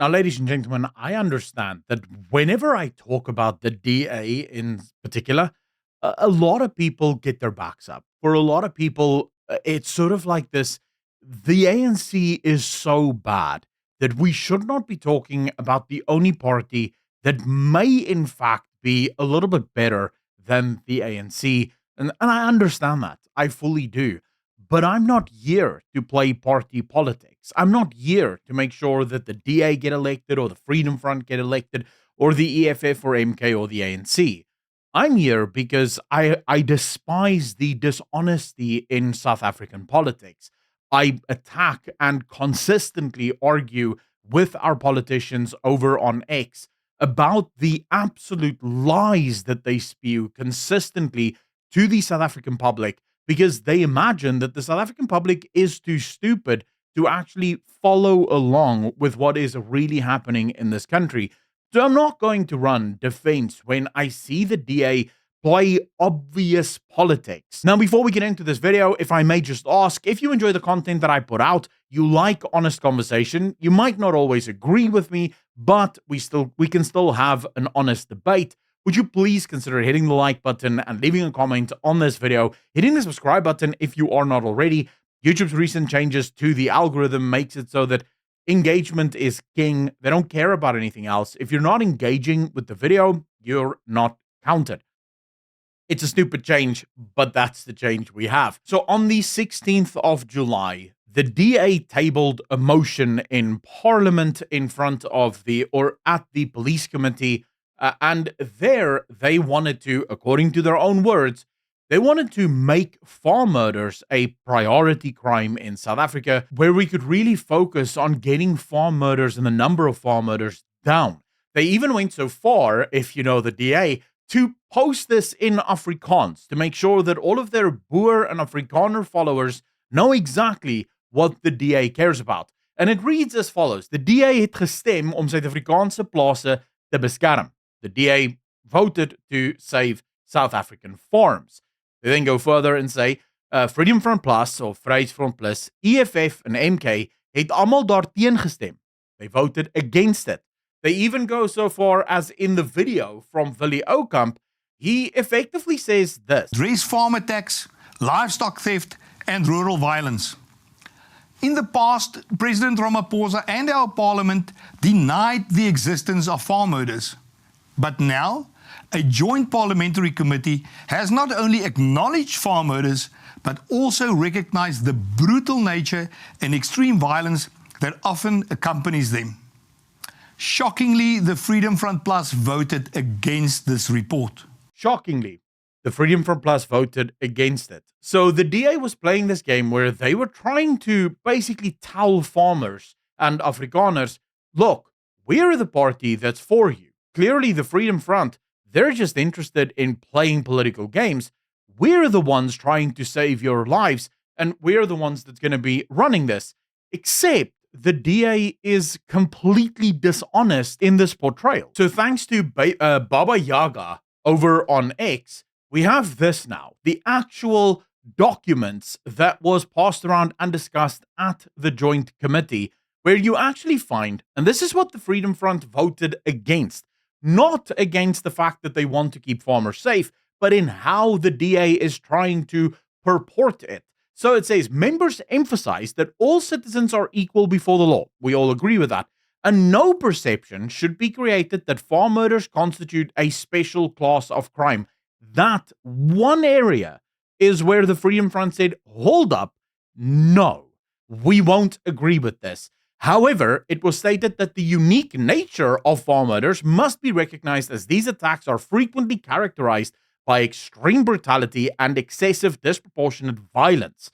Now, ladies and gentlemen, I understand that whenever I talk about the DA in particular, a lot of people get their backs up. For a lot of people, it's sort of like this: the ANC is so bad that we should not be talking about the only party that may, in fact, be a little bit better than the ANC. And I understand that. I fully do. But I'm not here to play party politics. I'm not here to make sure that the DA get elected or the Freedom Front get elected or the EFF or MK or the ANC. I'm here because I despise the dishonesty in South African politics. I attack and consistently argue with our politicians over on X about the absolute lies that they spew consistently to the South African public because they imagine that the South African public is too stupid to actually follow along with what is really happening in this country. So I'm not going to run defense when I see the DA play obvious politics. Now, before we get into this video, if I may just ask, if you enjoy the content that I put out, you like honest conversation, you might not always agree with me, but we can still have an honest debate. Would you please consider hitting the like button and leaving a comment on this video, hitting the subscribe button if you are not already. YouTube's recent changes to the algorithm makes it so that engagement is king. They don't care about anything else. If you're not engaging with the video, you're not counted. It's a stupid change, but that's the change we have. So on the 16th of July, the DA tabled a motion in Parliament in front of at the police committee. And there they wanted to, according to their own words, they wanted to make farm murders a priority crime in South Africa, where we could really focus on getting farm murders and the number of farm murders down. They even went so far, if you know the DA, to post this in Afrikaans to make sure that all of their Boer and Afrikaner followers know exactly what the DA cares about. And it reads as follows: the DA het gestem om Suid-Afrikaanse plase te beskerm. The DA voted to save South African farms. They then go further and say, Freedom Front Plus, or Vryheidsfront Plus, EFF and MK het almal daarteen gestem. They voted against it. They even go so far as in the video from Willie Oukamp, he effectively says this: address farm attacks, livestock theft, and rural violence. In the past, President Ramaphosa and our parliament denied the existence of farm murders. But now, a joint parliamentary committee has not only acknowledged farm murders, but also recognized the brutal nature and extreme violence that often accompanies them. Shockingly, the Freedom Front Plus voted against this report. Shockingly, the Freedom Front Plus voted against it. So the DA was playing this game where they were trying to basically tell farmers and Afrikaners, look, we're the party that's for you. Clearly, the Freedom Front, they're just interested in playing political games. We're the ones trying to save your lives, and we're the ones that's going to be running this. Except the DA is completely dishonest in this portrayal. So thanks to Baba Yaga over on X, we have this now. The actual documents that was passed around and discussed at the joint committee, where you actually find, and this is what the Freedom Front voted against, not against the fact that they want to keep farmers safe, but in how the DA is trying to purport it. So it says, members emphasize that all citizens are equal before the law. We all agree with that. And no perception should be created that farm murders constitute a special class of crime. That one area is where the Freedom Front said, hold up, no, we won't agree with this. However, it was stated that the unique nature of farm murders must be recognized, as these attacks are frequently characterized by extreme brutality and excessive disproportionate violence.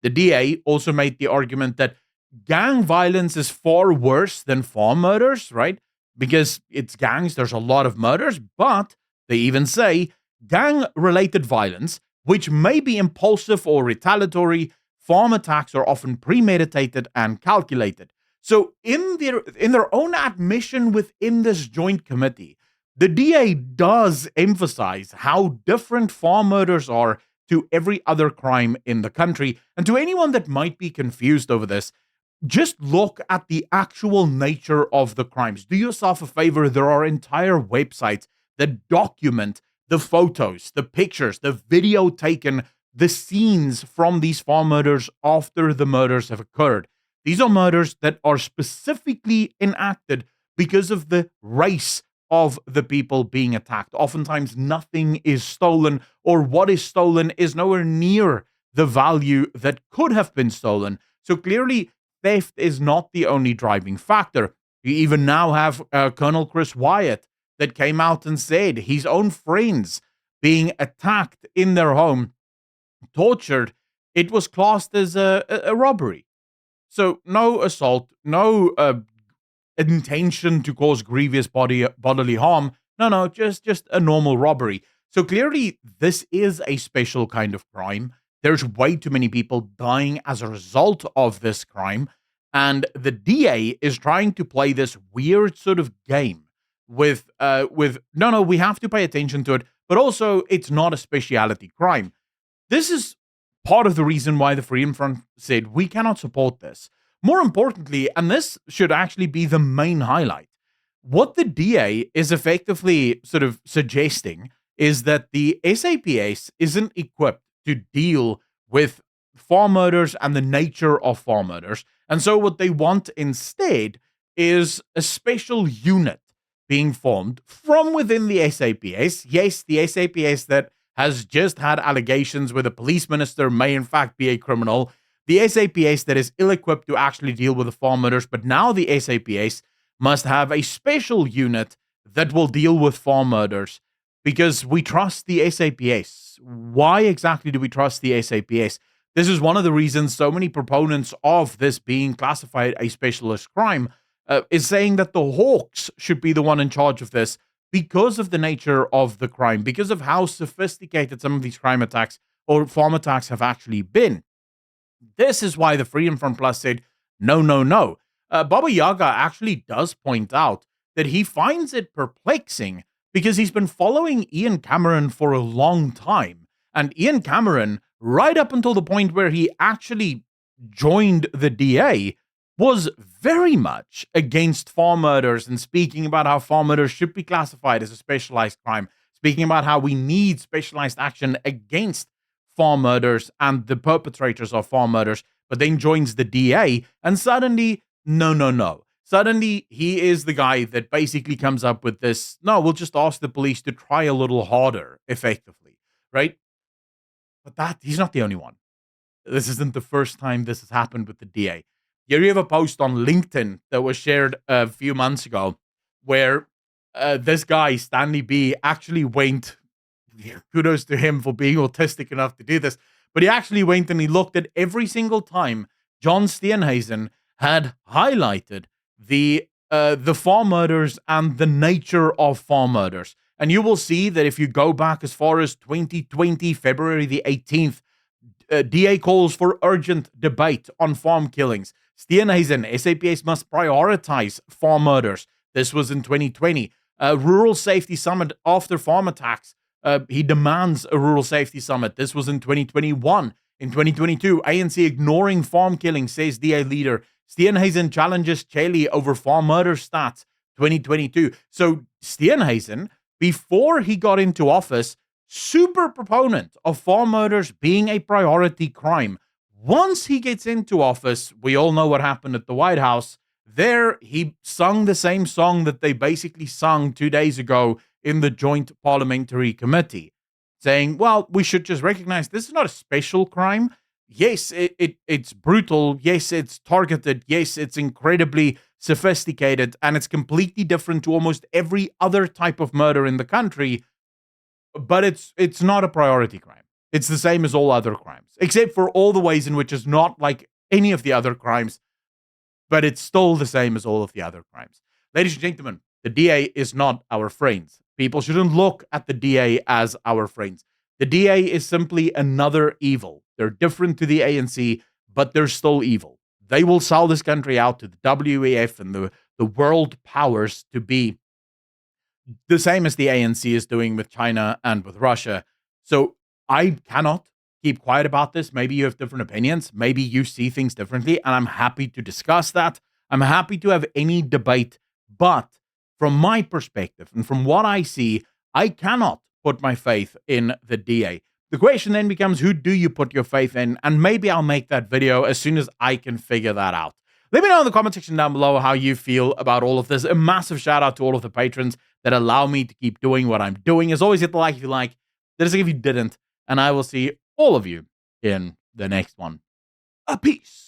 The DA also made the argument that gang violence is far worse than farm murders, right? Because it's gangs, there's a lot of murders, but they even say gang-related violence, which may be impulsive or retaliatory, farm attacks are often premeditated and calculated. So in their own admission within this joint committee, the DA does emphasize how different farm murders are to every other crime in the country. And to anyone that might be confused over this, just look at the actual nature of the crimes. Do yourself a favor. There are entire websites that document the photos, the pictures, the video taken, the scenes from these farm murders after the murders have occurred. These are murders that are specifically enacted because of the race of the people being attacked. Oftentimes, nothing is stolen, or what is stolen is nowhere near the value that could have been stolen. So clearly, theft is not the only driving factor. You even now have Colonel Chris Wyatt that came out and said his own friends being attacked in their home, tortured. It was classed as a robbery. So no assault, no intention to cause grievous bodily harm. No, just a normal robbery. So clearly, this is a special kind of crime. There's way too many people dying as a result of this crime, and the DA is trying to play this weird sort of game with no, we have to pay attention to it, but also it's not a speciality crime. This is part of the reason why the Freedom Front said we cannot support this. More importantly, and this should actually be the main highlight, what the DA is effectively sort of suggesting is that the SAPS isn't equipped to deal with farm murders and the nature of farm murders. And so, what they want instead is a special unit being formed from within the SAPS. Yes, the SAPS that has just had allegations where the police minister may, in fact, be a criminal. The SAPS that is ill equipped to actually deal with the farm murders, but now the SAPS must have a special unit that will deal with farm murders because we trust the SAPS. Why exactly do we trust the SAPS? This is one of the reasons so many proponents of this being classified a specialist crime is saying that the Hawks should be the one in charge of this because of the nature of the crime, because of how sophisticated some of these crime attacks or farm attacks have actually been. This is why the Freedom Front Plus said, no, no, no. Baba Yaga actually does point out that he finds it perplexing because he's been following Ian Cameron for a long time. And Ian Cameron, right up until the point where he actually joined the DA, was very much against farm murders and speaking about how farm murders should be classified as a specialized crime, speaking about how we need specialized action against farm murders and the perpetrators of farm murders, but then joins the DA and suddenly, no, no, no. Suddenly, he is the guy that basically comes up with this, no, we'll just ask the police to try a little harder, effectively, right? But he's not the only one. This isn't the first time this has happened with the DA. Here you have a post on LinkedIn that was shared a few months ago where this guy, Stanley B, actually went, kudos to him for being autistic enough to do this, but he actually went and he looked at every single time John Steenhuisen had highlighted the farm murders and the nature of farm murders. And you will see that if you go back as far as 2020, February the 18th, DA calls for urgent debate on farm killings. Steenhuisen, SAPS must prioritize farm murders. This was in 2020. Rural Safety Summit after farm attacks. He demands a rural safety summit. This was in 2021. In 2022, ANC ignoring farm killing, says DA leader. Steenhuisen challenges Chelly over farm murder stats. 2022. So Steenhuisen, before he got into office, super proponent of farm murders being a priority crime. Once he gets into office, we all know what happened at the White House. There, he sung the same song that they basically sung 2 days ago in the Joint Parliamentary Committee, saying, well, we should just recognize this is not a special crime. Yes, it's brutal. Yes, it's targeted. Yes, it's incredibly sophisticated, and it's completely different to almost every other type of murder in the country, but it's not a priority crime. It's the same as all other crimes, except for all the ways in which it's not like any of the other crimes, but it's still the same as all of the other crimes. Ladies and gentlemen, the DA is not our friends. People shouldn't look at the DA as our friends. The DA is simply another evil. They're different to the ANC, but they're still evil. They will sell this country out to the WEF and the world powers to be the same as the ANC is doing with China and with Russia. So I cannot keep quiet about this. Maybe you have different opinions. Maybe you see things differently, and I'm happy to discuss that. I'm happy to have any debate. But from my perspective and from what I see, I cannot put my faith in the DA. The question then becomes, who do you put your faith in? And maybe I'll make that video as soon as I can figure that out. Let me know in the comment section down below how you feel about all of this. A massive shout out to all of the patrons that allow me to keep doing what I'm doing. As always, hit the like if you like, dislike if you didn't, and I will see all of you in the next one. A peace.